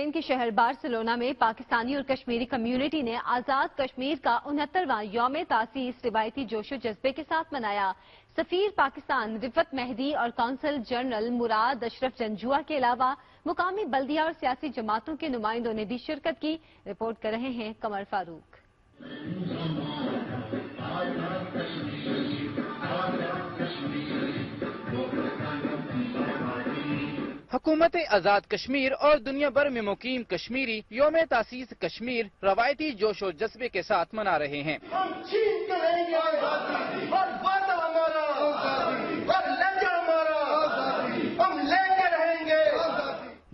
Spain کے شہر Barcelona میں پاکستانی اور کشمیری کمیونٹی نے آزاد کشمیر کا 69واں یوم تاسیس روایتی جوش و جذبے کے ساتھ منایا۔ سفیر پاکستان رفت مہدی اور کونسل جنرل مراد اشرف جنجوعہ کے علاوہ مقامی بلدیہ اور سیاسی جماعتوں کے نمائندوں نے بھی شرکت کی۔ رپورٹ کر رہے ہیں قمر فاروق۔ حکومت آزاد کشمیر اور دنیا بھر میں مقیم کشمیری یوم تاسیس کشمیر روایتی جوش و جذبے کے ساتھ منا رہے ہیں۔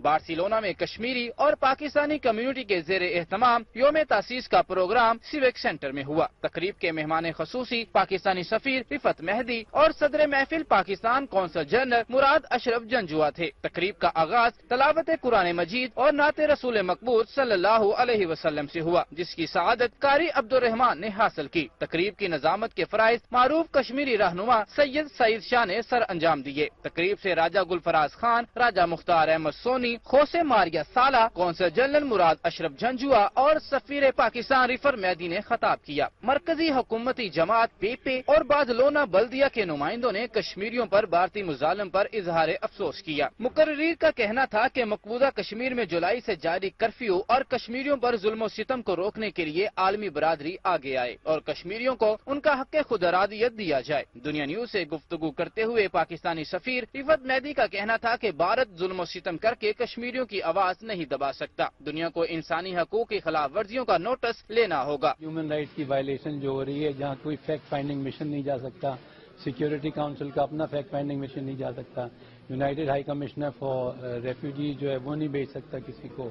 بارسلونا میں کشمیری اور پاکستانی کمیونٹی کے زیر اہتمام یوم تاسیس کا پروگرام سیوک سینٹر میں ہوا۔ تقریب کے مہمان خصوصی پاکستانی سفیر رفت مہدی اور صدر محفل پاکستان کونسل جنرل مراد اشرف جنجوعہ تھے۔ تقریب کا آغاز تلاوت قرآن مجید اور نعت رسول مقبول صلی اللہ علیہ وسلم سے ہوا، جس کی سعادت قاری عبد الرحمان نے حاصل کی۔ تقریب کی نظامت کے فرائض معروف کشمیری رہنما سید سعید شاہ نے سر انجام دیے۔ تقریب سے راجہ گلفراز خان، راجہ مختار احمد سونی، خوسے ماریا سالہ، کونسل جنرل مراد اشرف جنجوعہ اور سفیر پاکستان رفت مہدی نے خطاب کیا۔ مرکزی حکومتی جماعت پی پی اور بارسلونا بلدیہ کے نمائندوں نے کشمیریوں پر بھارتی مظالم پر اظہار افسوس کیا۔ مقررین کا کہنا تھا کہ مقبوضہ کشمیر میں جولائی سے جاری کرفیو اور کشمیریوں پر ظلم و ستم کو روکنے کے لیے عالمی برادری آگے آئے اور کشمیریوں کو ان کا حق خود ارادیت دیا جائے۔ دنیا نیوز سے گفتگو کرتے ہوئے پاکستانی سفیر رفت مہدی کا کہنا تھا کہ بھارت ظلم و ستم کر کے کشمیریوں کی آواز نہیں دبا سکتا۔ دنیا کو انسانی حقوق کی خلاف ورزیوں کا نوٹس لینا ہوگا۔ ہیومن رائٹ کی وائلیشن جو ہو رہی ہے، جہاں کوئی فیکٹ فائنڈنگ مشن نہیں جا سکتا، سیکیورٹی کاؤنسل کا اپنا فیکٹ فائنڈنگ مشن نہیں جا سکتا، United high commissioner for refugee جو ہے وہ نہیں بھیج سکتا کسی کو،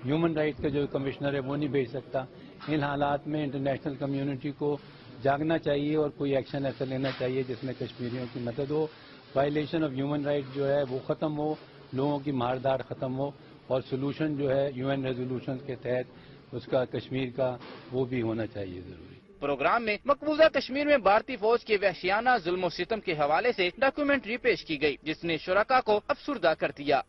ہیومن رائٹس کا جو کمشنر ہے وہ نہیں بھیج سکتا۔ ان حالات میں انٹرنیشنل کمیونٹی کو جاگنا چاہیے اور کوئی ایکشن ایسا لینا چاہیے جس میں کشمیریوں کی مدد ہو، وائلیشن آف ہیومن رائٹ جو ہے وہ ختم ہو، لوگوں کی مارداڑ ختم ہو، اور سولوشن جو ہے UN ریزولوشن کے تحت اس کا کشمیر کا وہ بھی ہونا چاہیے ضروری۔ پروگرام میں مقبوضہ کشمیر میں بھارتی فوج کے وحشیانہ ظلم و ستم کے حوالے سے ڈاکیومنٹری پیش کی گئی، جس نے شرکاء کو افسردہ کر دیا۔